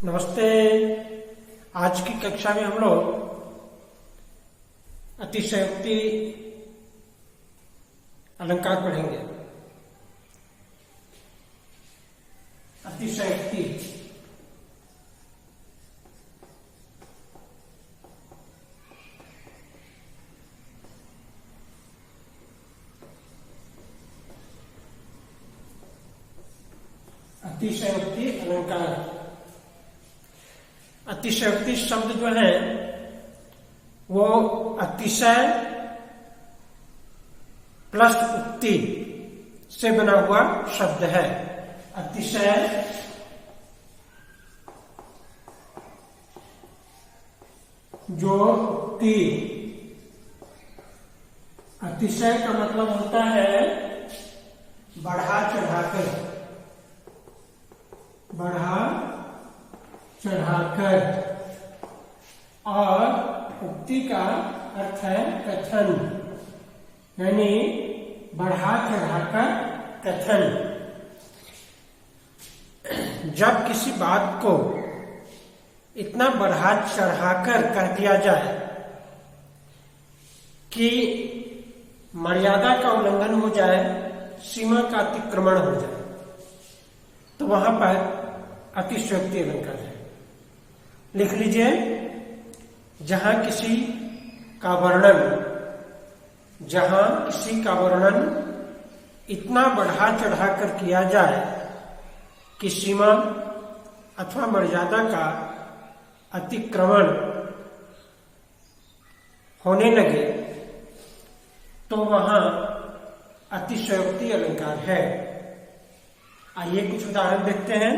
नमस्ते। आज की कक्षा में हम लोग अतिशयोक्ति अलंकार पढ़ेंगे। अतिशयोक्ति अतिशयोक्ति अलंकार। अतिशयोक्ति शब्द जो है वो अतिशय प्लस उक्ति से बना हुआ शब्द है। अतिशय जो उक्ति, अतिशय का मतलब होता है बढ़ा चढ़ाकर, बढ़ा चढ़ाकर, और उक्ति का अर्थ है कथन, यानी बढ़ा चढ़ाकर कथन। जब किसी बात को इतना बढ़ा चढ़ाकर कह दिया जाए कि मर्यादा का उल्लंघन हो जाए, सीमा का अतिक्रमण हो जाए, तो वहां पर अतिशयोक्ति अलंकार है। लिख लीजिए, जहां किसी का वर्णन इतना बढ़ा चढ़ाकर किया जाए कि सीमा अथवा मर्यादा का अतिक्रमण होने लगे, तो वहां अतिशयोक्ति अलंकार है। आइए कुछ उदाहरण देखते हैं।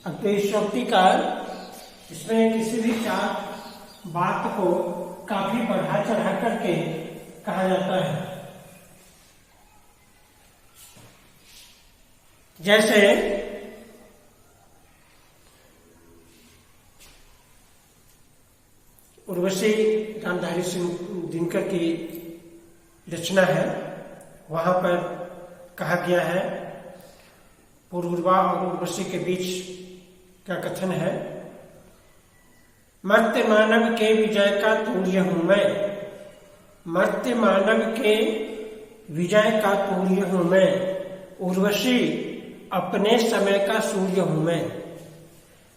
अतिशयोक्ति का इसमें किसी भी बात को काफी बढ़ा चढ़ा करके कहा जाता है। जैसे उर्वशी रामधारी सिंह दिनकर की रचना है, वहां पर कहा गया है, पुरूरवा और उर्वशी के बीच का कथन है, मर्त्य मानव के विजय का तूर्य हूं मैं, मर्त्य मानव के विजय का तूर्य हूं मैं, उर्वशी अपने समय का सूर्य हूं मैं,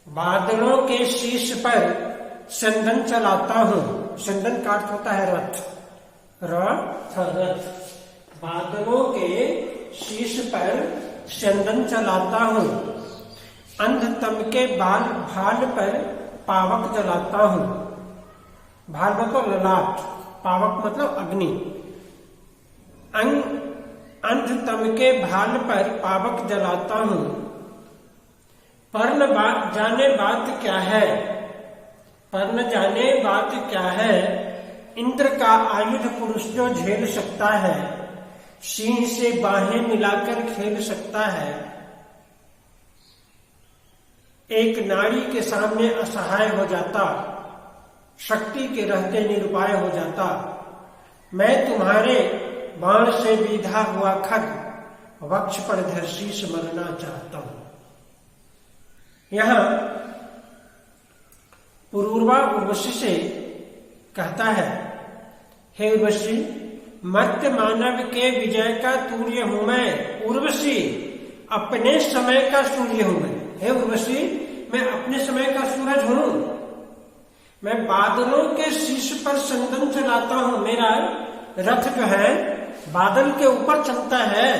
बादलों के शीश पर चंदन चलाता हूं। चंदन का अर्थ होता है रथ, रथ। बादलों के शीश पर चंदन चलाता हूं, अंधतम के भाल पर पावक जलाता हूं। भाल मतलब ललाट, पावक मतलब अग्नि। अंधतम के भाल पर पावक जलाता हूं, पर न जाने बात क्या है, पर न जाने बात क्या है, इंद्र का आयुध पुरुष जो झेल सकता है, सिंह से बाहें मिलाकर खेल सकता है, एक नारी के सामने असहाय हो जाता, शक्ति के रहते निरुपाय हो जाता, मैं तुम्हारे बाण से बीधा हुआ खग, वक्ष पर धर शीश मरना चाहता हूं। यहां पुरूरवा उर्वशी से कहता है, हे उर्वशी, मर्त्य मानव के विजय का तूर्य हूं मैं, उर्वशी अपने समय का सूर्य हूं मैं। हे उर्वशी, मैं अपने समय का सूरज हूं, मैं बादलों के शीश पर चंदन चलाता हूं, मेरा रथ जो है बादल के ऊपर चलता है।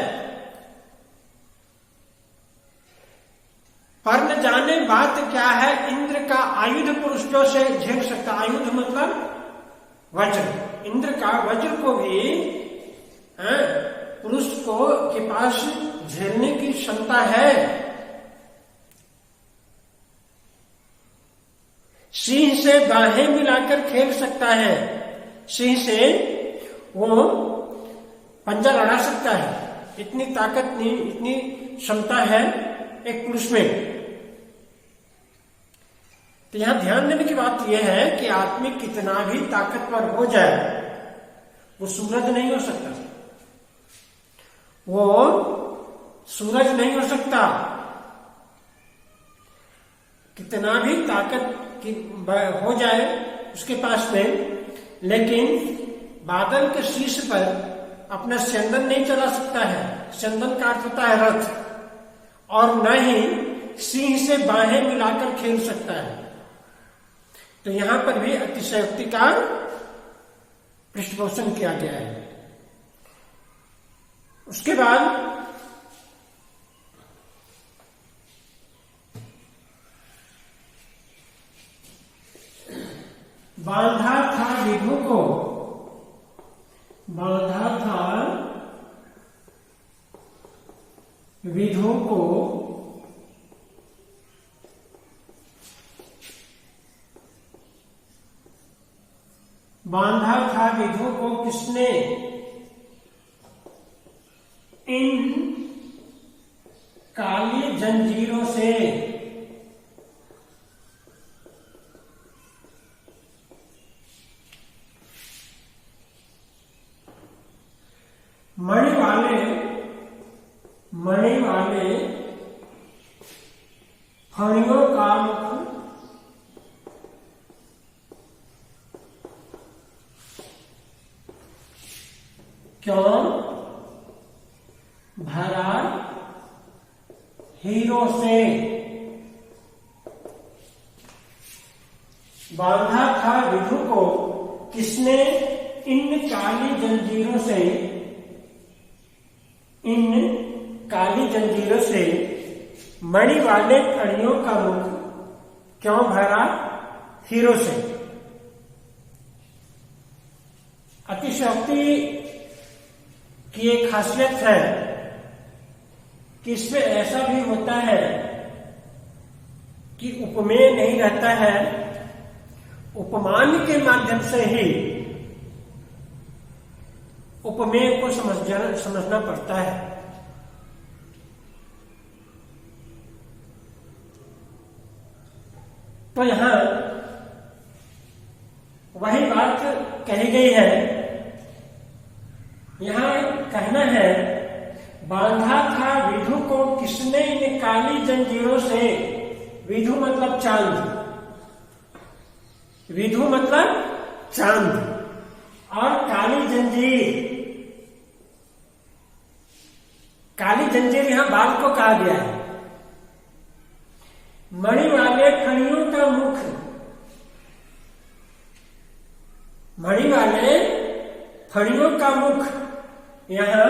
पर न जाने बात क्या है, इंद्र का आयुध पुरुष जो से झेल सकता, आयुध मतलब वज्र, इंद्र का वज्र को भी पुरुष को के पास झेलने की क्षमता है। सिंह से बाहें मिलाकर खेल सकता है, सिंह से वो पंजा लड़ा सकता है, इतनी ताकत नहीं, इतनी क्षमता है एक पुरुष में। तो यहां ध्यान देने की बात यह है कि आदमी कितना भी ताकतवर हो जाए, वो सूरज नहीं हो सकता, वो सूरज नहीं हो सकता। कितना भी ताकत की हो जाए उसके पास में, लेकिन बादल के शीर्ष पर अपना स्यंदन नहीं चला सकता है। स्यंदन का अर्थ होता है रथ, और न ही सिंह से बाहें मिलाकर खेल सकता है। तो यहां पर भी अतिशयोक्ति का पृष्ठपोषण किया गया है। उसके बाद बांधा था विधु को, बांधा था विधु को बांधा था विधु को किसने? इन काली जंजीरों से। मणि वाले फणियों का मुख क्यों भरा हीरो से। बांधा था विधु को किसने? इन काली जंजीरों से, इन काली जंजीरों से मणि वाले फणियों का मुख क्यों भरा हीरो से। अतिशयोक्ति की एक खासियत है कि इसमें ऐसा भी होता है कि उपमेय नहीं रहता है, उपमान के माध्यम से ही उपमेय को समझना पड़ता है। तो यहां वही बात कही गई है। यहां कहना है बांधा था विधु को किसने इन काली जंजीरों से। विधु मतलब चांद, विधु मतलब चांद, और काली जंजीर, काली जंजीर यहां बाल को कहा गया है। मणि वाले फणियों का मुख, मणि वाले फणियों का मुख, यहां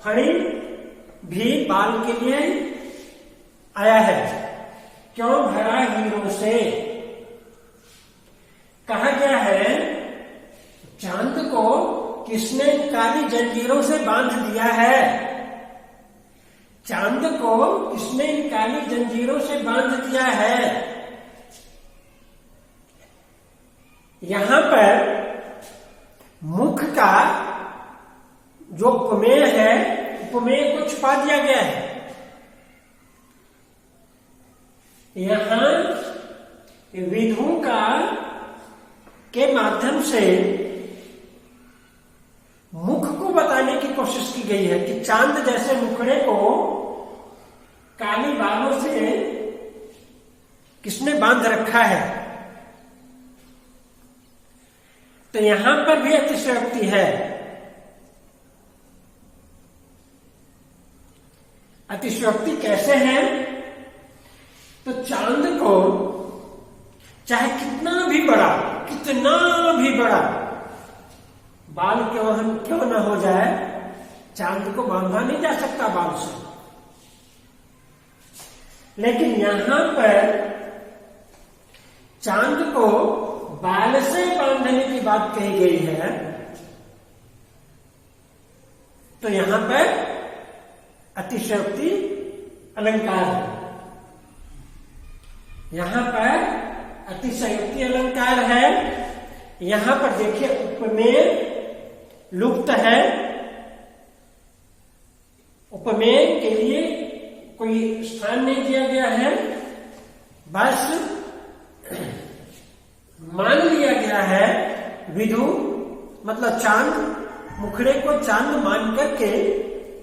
फणी भी बाल के लिए आया है। क्यों भरा हीरो से कहा गया है। चांद को किसने काली जंजीरों से बांध दिया है। चांद को किसने काली जंजीरों से बांध दिया है। यहां पर मुख का जो उपमेय है, उपमेय को छुपा दिया गया है। यहां विधु का के माध्यम से मुख को बताने की कोशिश की गई है कि चांद जैसे मुखड़े को काली बालों से किसने बांध रखा है। तो यहां पर भी अतिशयोक्ति है। अतिशयोक्ति कैसे है? तो चांद को चाहे कितना भी बड़ा बाल क्यों न हो जाए, चांद को बांधा नहीं जा सकता बाल से। लेकिन यहां पर चांद को बाल से बांधने की बात कही गई है। तो यहां पर अतिशयोक्ति अलंकार है। यहां पर अतिशयोक्ति अलंकार है। यहां पर देखिए उपमेय लुप्त है। उपमेय के लिए कोई स्थान नहीं दिया गया है। बस विधु मतलब चांद, मुखड़े को चांद मान करके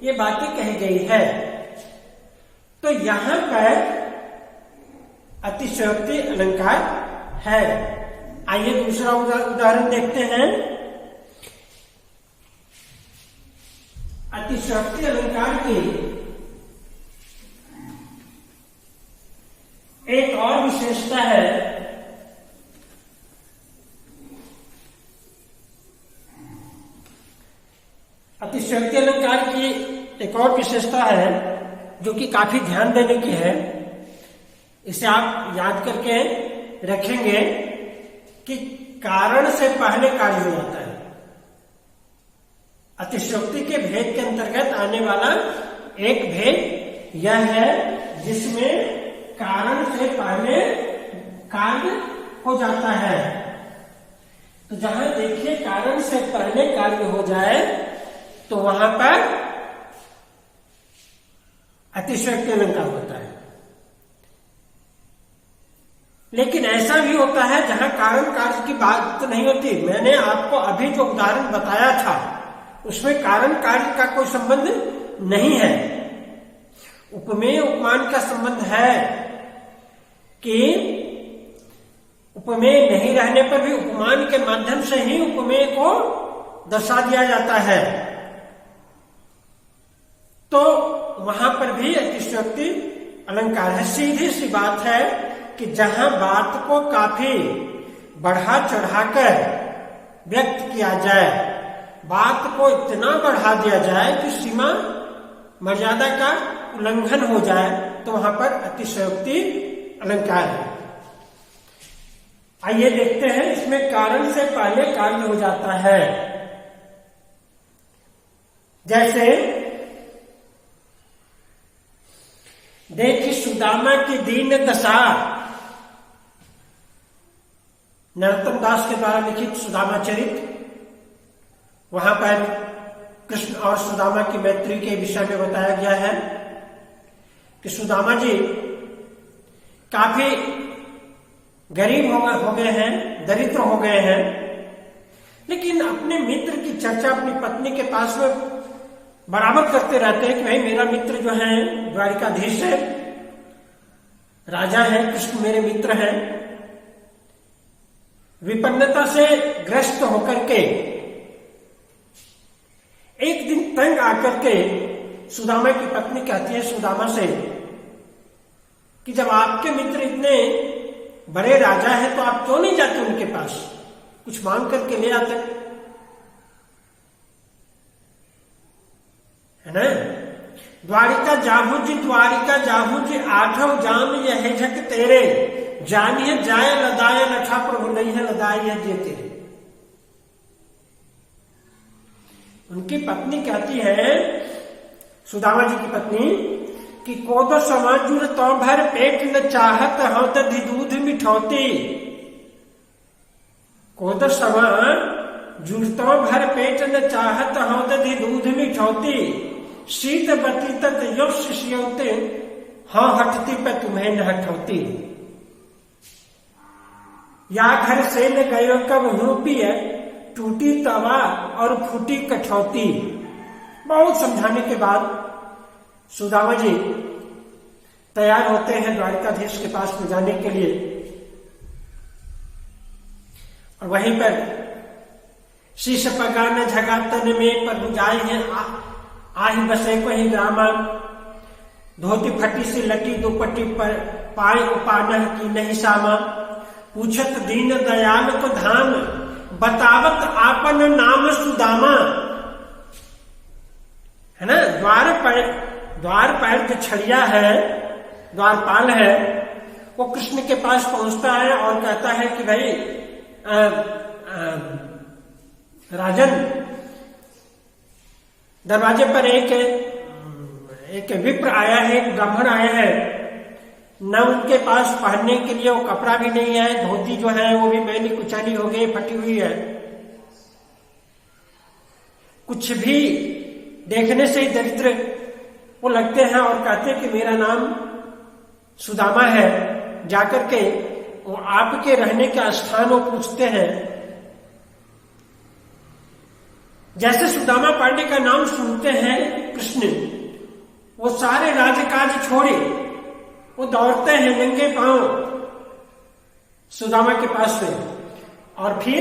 ये बातें कही गई है। तो यहां पर अतिशयोक्ति अलंकार है। आइए दूसरा उदाहरण देखते हैं। अतिशयोक्ति अलंकार की एक और विशेषता है। अतिशयोक्ति अलंकार की एक और विशेषता है जो कि काफी ध्यान देने की है। इसे आप याद करके रखेंगे कि कारण से पहले कार्य हो जाता है। अतिशयोक्ति के भेद के अंतर्गत आने वाला एक भेद यह है जिसमें कारण से पहले कार्य हो जाता है। तो जहां देखिए कारण से पहले कार्य हो जाए तो वहां पर अतिशयोक्ति अलंकार होता है। लेकिन ऐसा भी होता है जहां कारण कार्य की बात तो नहीं होती। मैंने आपको अभी जो उदाहरण बताया था उसमें कारण कार्य का कोई संबंध नहीं है। उपमेय उपमान का संबंध है कि उपमेय नहीं रहने पर भी उपमान के माध्यम से ही उपमेय को दर्शा दिया जाता है। तो वहां पर भी अतिशयोक्ति अलंकार है। सीधी सी बात है कि जहां बात को काफी बढ़ा चढ़ाकर व्यक्त किया जाए, बात को इतना बढ़ा दिया जाए कि सीमा मर्यादा का उल्लंघन हो जाए, तो वहां पर अतिशयोक्ति अलंकार है। आइए देखते हैं, इसमें कारण से पहले कार्य हो जाता है। जैसे देखी सुदामा की दीन दशा, नरोत्तम दास के द्वारा लिखित सुदामा चरित्र। वहां पर कृष्ण और सुदामा की मैत्री के विषय में बताया गया है कि सुदामा जी काफी गरीब हो गए हैं, दरिद्र हो गए हैं, लेकिन अपने मित्र की चर्चा अपनी पत्नी के पास में बराबर करते रहते हैं कि भाई मेरा मित्र जो है द्वारिकाधीश है, राजा है, कृष्ण मेरे मित्र हैं। विपन्नता से ग्रस्त होकर के एक दिन तंग आकर के सुदामा की पत्नी कहती है सुदामा से कि जब आपके मित्र इतने बड़े राजा हैं तो आप क्यों नहीं जाते उनके पास, कुछ मांग करके ले आते, है ना। द्वारिका जाहू जी आठव जाम यह झक तेरे, जानिए जाय लदाय लठा प्रभु नहीं है लदाय जे तेरे। उनकी पत्नी कहती है, सुदामा जी की पत्नी, कि कोदो समाजुर तो भर पेट न चाहत हो दधि दूध मिठौती। कोदो समा जुड़तो भर पेट न चाहत हो दधि दूध मिठौती। शीत बती तत यो शिष्यौते हाँ हटती पे तुम्हें न हटौती। या घर से न गयो कब रूपी है, टूटी तवा और फूटी कठौती। बहुत समझाने के बाद सुदामा जी तैयार होते हैं द्वारिकाधीश के पास में जाने के लिए, और वहीं पर शीश पगान झगा तन में पर बुझाए हैं आही बसे को ही ग्रामा। धोती फटी सी लटी दुपट्टी पर पाए उपान की नहीं सामा। पूछत दीन दयाल को धाम बतावत आपन नाम सुदामा। है ना, द्वारपाल जो छड़िया है, द्वारपाल है, वो कृष्ण के पास पहुंचता है और कहता है कि भाई राजन, दरवाजे पर एक विप्र आया है, एक ब्राह्मण आया है, न उनके पास पहनने के लिए वो कपड़ा भी नहीं है, धोती जो है वो भी मैली कुचैली हो गई, फटी हुई है, कुछ भी देखने से ही दरिद्र वो लगते हैं, और कहते हैं कि मेरा नाम सुदामा है। जाकर के वो आपके रहने का स्थान वो पूछते हैं जैसे सुदामा पांडे का नाम सुनते हैं कृष्ण, वो सारे राजकाज छोड़े वो दौड़ते हैं नंगे पांव सुदामा के पास में, और फिर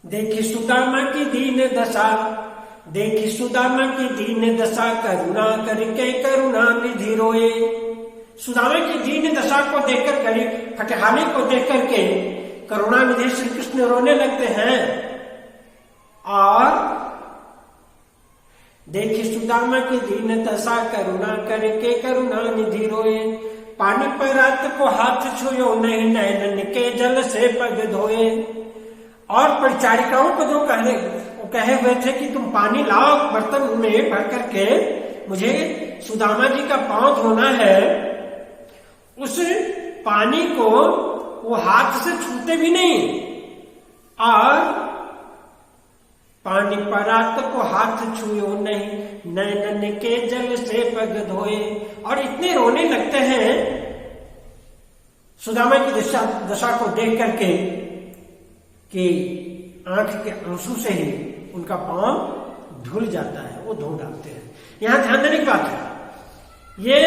देखी सुदामा की दीन दशा, देखी सुदामा की दीन दशा, करुणा करके करुणा निधि रोए। सुदामा की दीन दशा को देखकर, गरीब फटहाली को देख करके करुणा निधि श्री कृष्ण रोने लगते हैं। और देखी सुदामा की दीन दशा, करुणा करके करुणा निधि रोए। पानी परात को हाथ छुयो नहीं, नैनन के जल से पग धोए। और परिचारिकाओं को जो कहे हुए थे कि तुम पानी लाओ बर्तन में भर करके, मुझे सुदामा जी का पांव धोना है, उस पानी को वो हाथ से छूते भी नहीं। और पानी परात को हाथ छुयो नहीं, नैनन के जल से पग धोए। और इतने रोने लगते हैं सुदामा की दशा को देख करके कि आंख के आंसू से ही उनका पांव धुल जाता है, वो धो डालते हैं। यहां ध्यान देने की बात है ये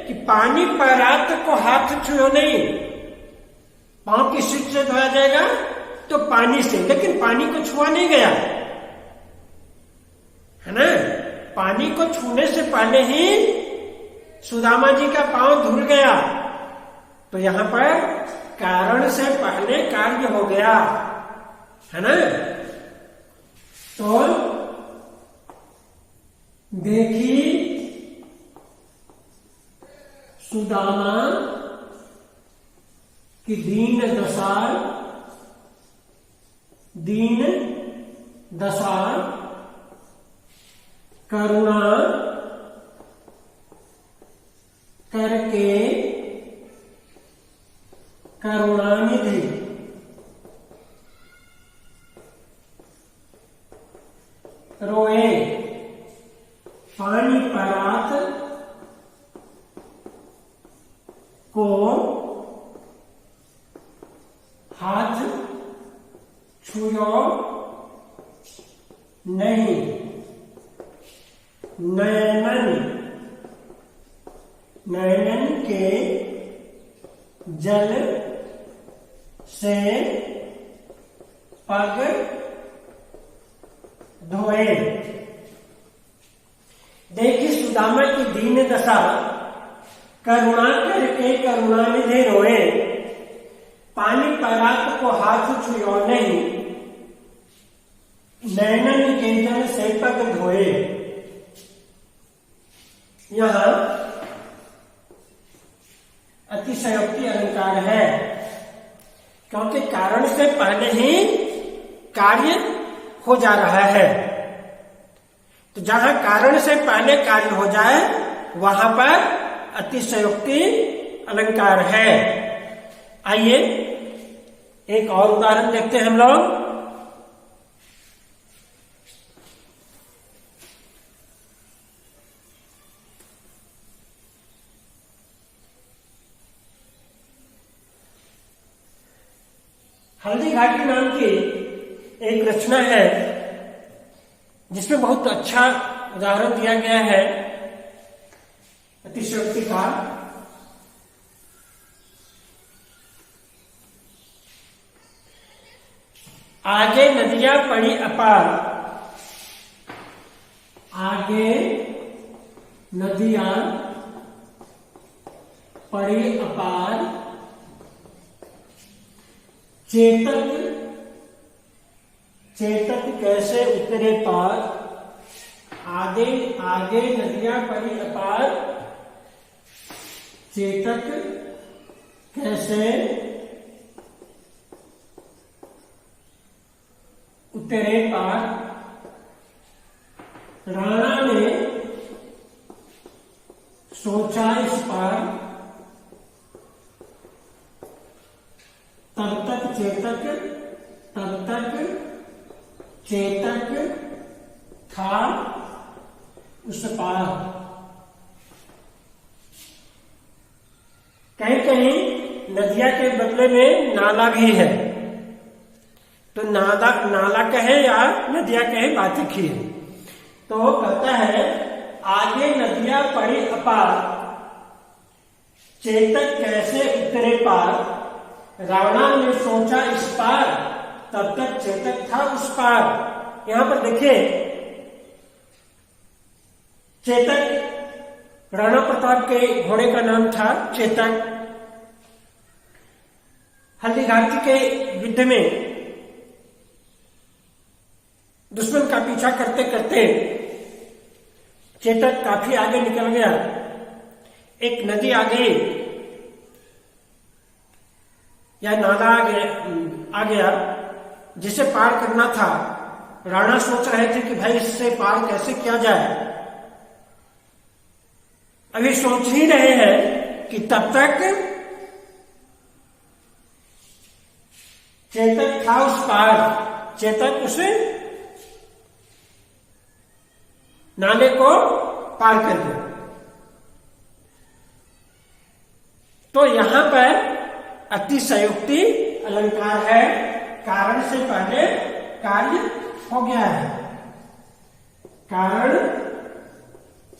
कि पानी परात को हाथ छुयो नहीं, पांव किस चीज से धोया जाएगा? तो पानी से, लेकिन पानी को छुआ नहीं गया है ना। पानी को छूने से पहले ही सुदामा जी का पांव धुल गया, तो यहां पर कारण से पहले कार्य हो गया है ना। तो देखी सुदामा की दीन दशा, दीन दशा, करुणा करके करुणानिधि रोए। पानी परात को हाथ छुयो नहीं, नैनन, नैनन के जल से पग धोए। देखी सुदामा की दीन दशा, करुणा करके करुणानिधि रोए। पानी परात को हाथ छुयो नहीं, नैनन के जल से पग धोए। यहां अतिशयोक्ति अलंकार है, क्योंकि कारण से पहले ही कार्य हो जा रहा है। तो जहां कारण से पहले कार्य हो जाए वहां पर अतिशयोक्ति अलंकार है। आइए एक और उदाहरण देखते हैं हम लोग। हल्दी घाटी नाम की एक रचना है जिसमें बहुत अच्छा उदाहरण दिया गया है अतिशयोक्ति का। आगे नदियां पड़ी अपार, आगे नदियां पड़ी अपार, चेतक, चेतक कैसे उतरे पार। आगे आगे नदियां पड़ी अपार, चेतक कैसे उतरे पार। राणा ने सोचा इस पार, तब तक चेतक था उस पार। कहीं कहीं नदिया के बदले में नाला भी है। तो नाला नाला कहे या नदियां कहे, बात एक ही है। तो कहता है आगे नदियां पड़ी अपार, चेतक कैसे उतरे पार। रावणा ने सोचा इस पार, तब तक चेतक था उस पार। यहां पर देखिए चेतक राणा प्रताप के घोड़े का नाम था चेतक। हल्दीघाटी के युद्ध में दुश्मन का पीछा करते करते चेतक काफी आगे निकल गया। एक नदी आ गई या नाला आ गया जिसे पार करना था। राणा सोच रहे थे कि भाई इससे पार कैसे किया जाए। अभी सोच ही रहे हैं कि तब तक चेतक था उस पार। चेतक उसे नाले को पार कर दिया। तो यहां पर अतिशयोक्ति अलंकार है। कारण से पहले कार्य हो गया है। कारण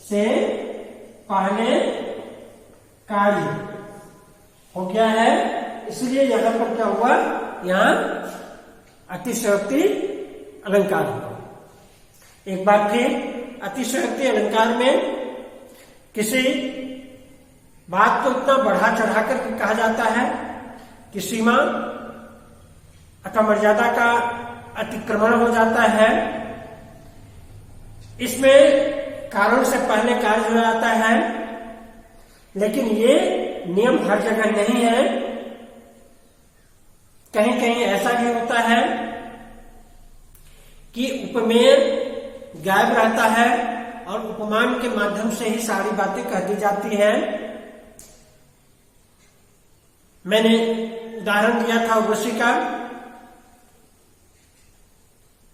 से पहले कार्य हो गया है, इसलिए यहां पर क्या हुआ, यहां अतिशयोक्ति अलंकार हुआ। एक बार फिर अतिशयोक्ति अलंकार में किसी बात को इतना बढ़ा चढ़ा कर कहा जाता है कि सीमा अथवा मर्यादा का अतिक्रमण हो जाता है। इसमें कारण से पहले कार्य हो जाता है, लेकिन ये नियम हर जगह नहीं है। कहीं कहीं ऐसा भी होता है कि उपमेय गायब रहता है और उपमान के माध्यम से ही सारी बातें कह दी जाती हैं। मैंने उदाहरण दिया था उर्वशी का,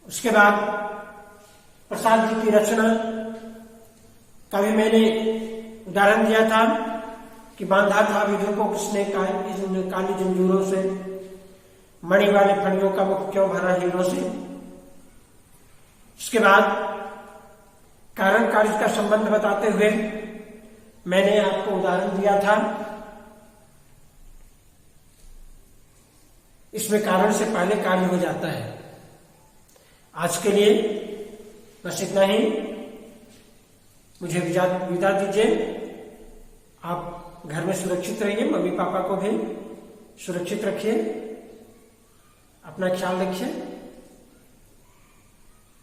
उसके बाद प्रसाद जी की रचना का भी मैंने उदाहरण दिया था कि बांधा था विधु को किसने काली जंजीरों से, मणि वाले फणियों का मुख क्यों भरा हीरों से। उसके बाद कारण कार्य का संबंध बताते हुए मैंने आपको उदाहरण दिया था, इसमें कारण से पहले कार्य हो जाता है। आज के लिए बस इतना ही। मुझे विदा दीजिए। आप घर में सुरक्षित रहिए, मम्मी पापा को भी सुरक्षित रखिए, अपना ख्याल रखिए,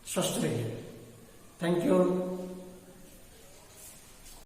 स्वस्थ रहिए। Thank you.